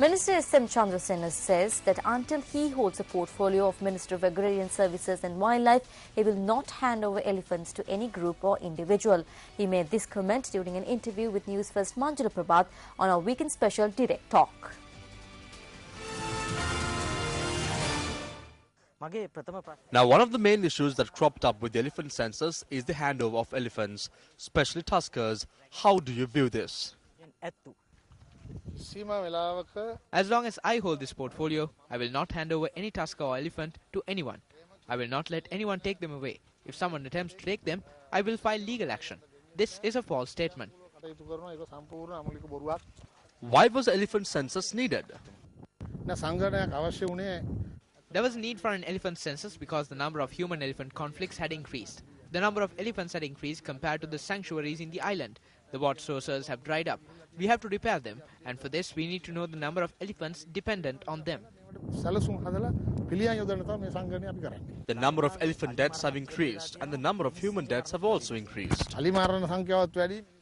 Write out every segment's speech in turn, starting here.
Minister S.M. Chandrasena says that until he holds a portfolio of Minister of Agrarian Services and Wildlife, he will not hand over elephants to any group or individual. He made this comment during an interview with News First Manjula Prabhat on our weekend special Direct Talk. Now, one of the main issues that cropped up with the elephant census is the handover of elephants, especially tuskers. How do you view this? As long as I hold this portfolio, I will not hand over any tusker or elephant to anyone. I will not let anyone take them away. If someone attempts to take them, I will file legal action. This is a false statement. Why was the elephant census needed? There was a need for an elephant census because the number of human-elephant conflicts had increased. The number of elephants had increased compared to the sanctuaries in the island. The water sources have dried up. We have to repair them, and for this we need to know the number of elephants dependent on them. The number of elephant deaths have increased, and the number of human deaths have also increased.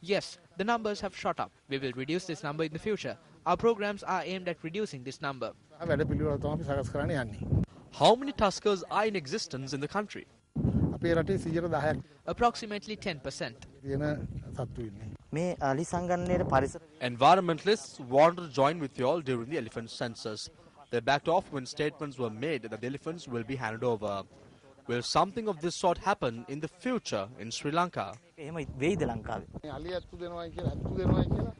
Yes, the numbers have shot up. We will reduce this number in the future. Our programs are aimed at reducing this number. How many tuskers are in existence in the country? Approximately 10%. Environmentalists wanted to join with you all during the elephant census. They backed off when statements were made that the elephants will be handed over. Will something of this sort happen in the future in Sri Lanka?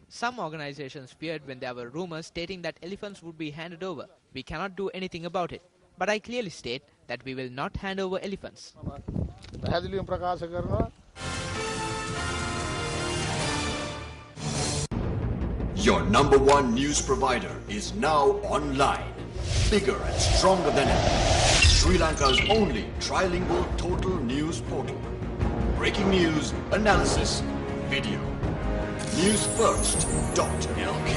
Some organizations feared when there were rumors stating that elephants would be handed over. We cannot do anything about it. But I clearly state that we will not hand over elephants. Your #1 news provider is now online. Bigger and stronger than ever. Sri Lanka's only trilingual total news portal. Breaking news, analysis, video. Newsfirst.lk.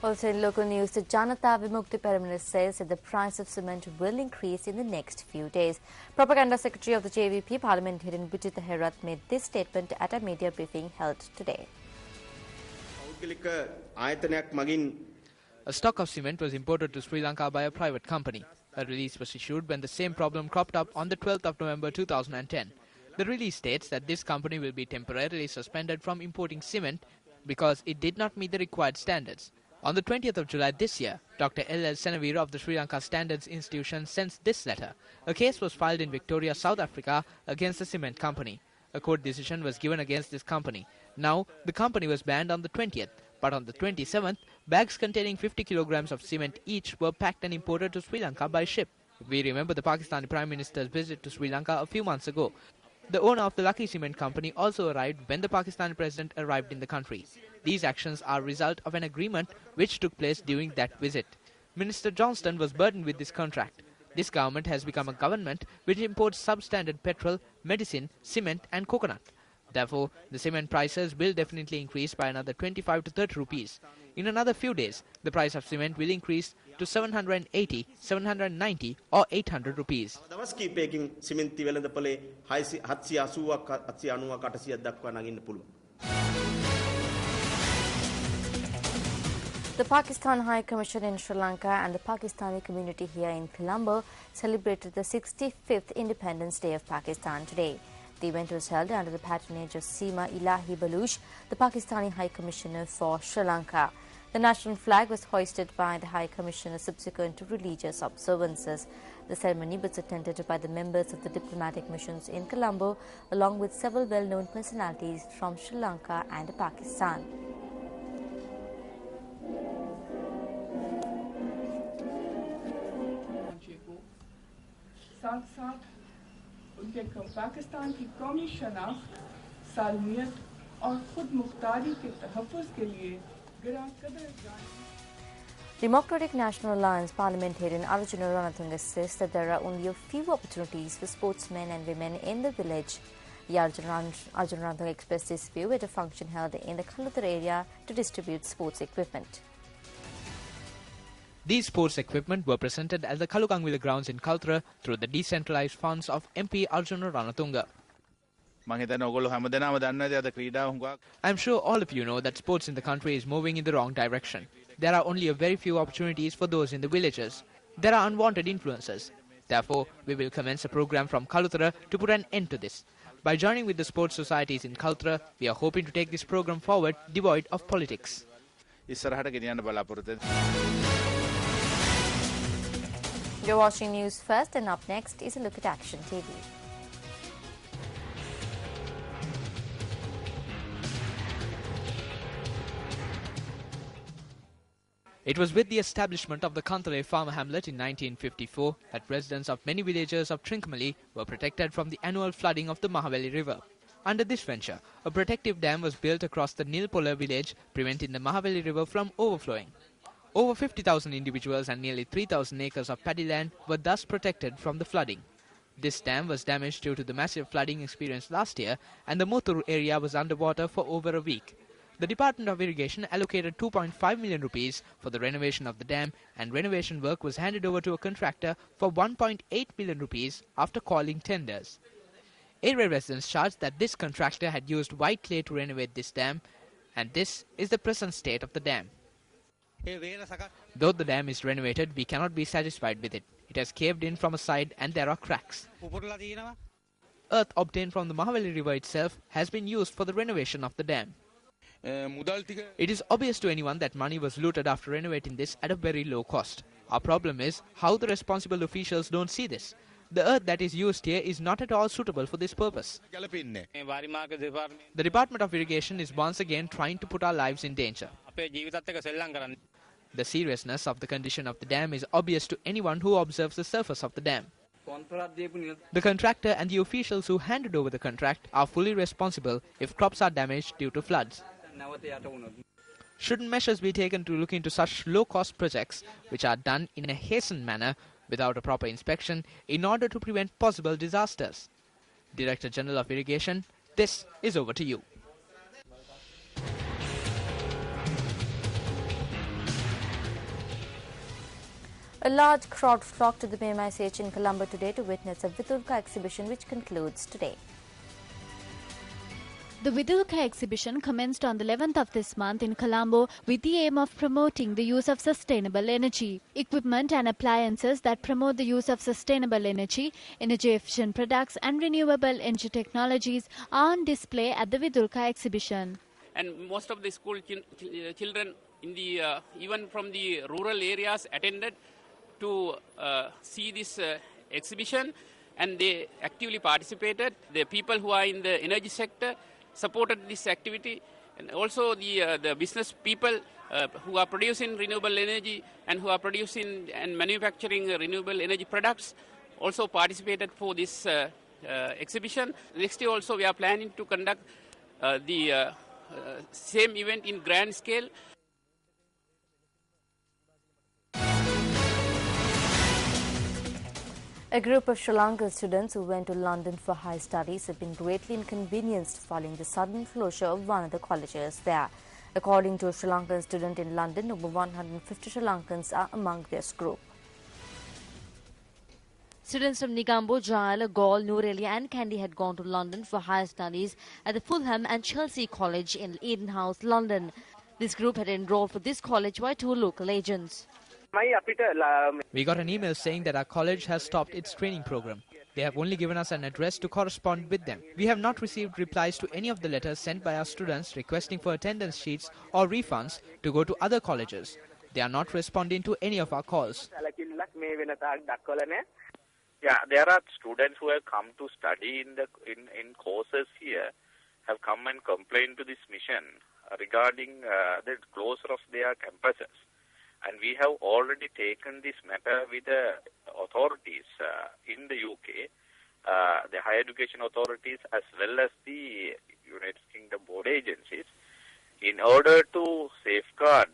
Also in local news, the Janata Vimukti Peramana says that the price of cement will increase in the next few days. Propaganda Secretary of the JVP, Parliamentarian Vijitha Herath, made this statement at a media briefing held today. A stock of cement was imported to Sri Lanka by a private company. A release was issued when the same problem cropped up on the 12th of November 2010. The release states that this company will be temporarily suspended from importing cement because it did not meet the required standards. On the 20th of July this year, Dr. L.L. Senavira of the Sri Lanka Standards Institution sent this letter. A case was filed in Victoria, South Africa against the cement company. A court decision was given against this company. Now, the company was banned on the 20th, but on the 27th, bags containing 50 kilograms of cement each were packed and imported to Sri Lanka by ship. We remember the Pakistani Prime Minister's visit to Sri Lanka a few months ago. The owner of the Lucky Cement Company also arrived when the Pakistani president arrived in the country. These actions are a result of an agreement which took place during that visit. Minister Johnston was burdened with this contract. This government has become a government which imports substandard petrol, medicine, cement and coconut. Therefore, the cement prices will definitely increase by another 25 to 30 rupees. In another few days, the price of cement will increase to 780, 790 or 800 rupees. The Pakistan High Commission in Sri Lanka and the Pakistani community here in Colombo celebrated the 65th Independence Day of Pakistan today. The event was held under the patronage of Seema Ilahi Baluch, the Pakistani High Commissioner for Sri Lanka. The national flag was hoisted by the High Commissioner subsequent to religious observances. The ceremony was attended by the members of the diplomatic missions in Colombo, along with several well-known personalities from Sri Lanka and Pakistan. उनके पाकिस्तान की कौमी शनाख्त, सालमियत और खुद मुख्तारी के तहफ़्फ़ुज़ के लिए गिरा कदर Democratic National Alliance parliamentarian Arjuna Ranatunga says that there are only a few opportunities for sportsmen and women in the village. Arjuna Ranatunga expressed this view at a function held in the Kaluthar area to distribute sports equipment. These sports equipment were presented at the Kalukangwila grounds in Kaltra through the decentralized funds of MP Arjuna Ranatunga. I'm sure all of you know that sports in the country is moving in the wrong direction. There are only a very few opportunities for those in the villages. There are unwanted influences. Therefore, we will commence a program from Kaluthara to put an end to this. By joining with the sports societies in Kaluthara, we are hoping to take this program forward devoid of politics. You're watching News First, and up next is a look at Action TV. It was with the establishment of the Kantale farm hamlet in 1954 that residents of many villages of Trincomalee were protected from the annual flooding of the Mahaveli River. Under this venture, a protective dam was built across the Nilpola village, preventing the Mahaveli River from overflowing. Over 50,000 individuals and nearly 3,000 acres of paddy land were thus protected from the flooding. This dam was damaged due to the massive flooding experienced last year, and the Muturu area was underwater for over a week. The Department of Irrigation allocated 2.5 million rupees for the renovation of the dam, and renovation work was handed over to a contractor for 1.8 million rupees after calling tenders. Area residents charged that this contractor had used white clay to renovate this dam, and this is the present state of the dam. Though the dam is renovated, we cannot be satisfied with it. It has caved in from a side and there are cracks. Earth obtained from the Mahaveli River itself has been used for the renovation of the dam. It is obvious to anyone that money was looted after renovating this at a very low cost. Our problem is how the responsible officials don't see this. The earth that is used here is not at all suitable for this purpose. The Department of Irrigation is once again trying to put our lives in danger. The seriousness of the condition of the dam is obvious to anyone who observes the surface of the dam. The contractor and the officials who handed over the contract are fully responsible if crops are damaged due to floods. Shouldn't measures be taken to look into such low-cost projects which are done in a hastened manner without a proper inspection in order to prevent possible disasters? Director General of Irrigation, this is over to you. A large crowd flocked to the PMICH in Colombo today to witness a Vitulka exhibition which concludes today. The Vidulka exhibition commenced on the 11th of this month in Colombo with the aim of promoting the use of sustainable energy. Equipment and appliances that promote the use of sustainable energy, energy-efficient products and renewable energy technologies are on display at the Vidulka exhibition. And most of the school children, in the even from the rural areas, attended to see this exhibition, and they actively participated. The people who are in the energy sector supported this activity, and also the business people who are producing renewable energy and who are producing and manufacturing renewable energy products also participated for this exhibition. Next year also we are planning to conduct the same event in grand scale. A group of Sri Lankan students who went to London for higher studies have been greatly inconvenienced following the sudden closure of one of the colleges there. According to a Sri Lankan student in London, over 150 Sri Lankans are among this group. Students from Negombo, Jail, Gaul, Nooreli and Kandy had gone to London for higher studies at the Fulham and Chelsea College in Eden House, London. This group had enrolled for this college by two local agents. We got an email saying that our college has stopped its training program. They have only given us an address to correspond with them. We have not received replies to any of the letters sent by our students requesting for attendance sheets or refunds to go to other colleges. They are not responding to any of our calls. Yeah, there are students who have come to study in courses here, have come and complained to this mission regarding the closure of their campuses. And we have already taken this matter with the authorities in the UK, the higher education authorities as well as the United Kingdom board agencies, in order to safeguard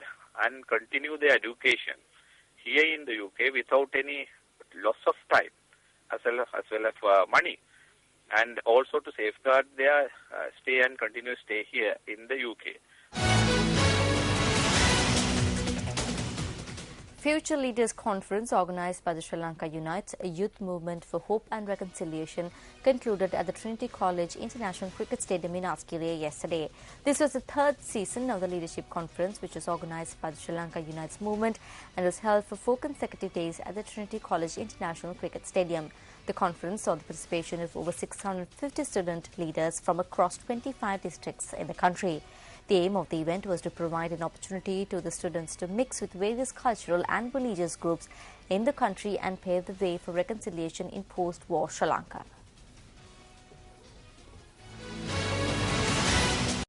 and continue their education here in the UK without any loss of time as well as money, and also to safeguard their stay and continue stay here in the UK. Future Leaders Conference, organised by the Sri Lanka Unites, a youth movement for hope and reconciliation, concluded at the Trinity College International Cricket Stadium in Askiriya yesterday. This was the third season of the Leadership Conference, which was organised by the Sri Lanka Unites movement and was held for 4 consecutive days at the Trinity College International Cricket Stadium. The conference saw the participation of over 650 student leaders from across 25 districts in the country. The aim of the event was to provide an opportunity to the students to mix with various cultural and religious groups in the country and pave the way for reconciliation in post-war Sri Lanka.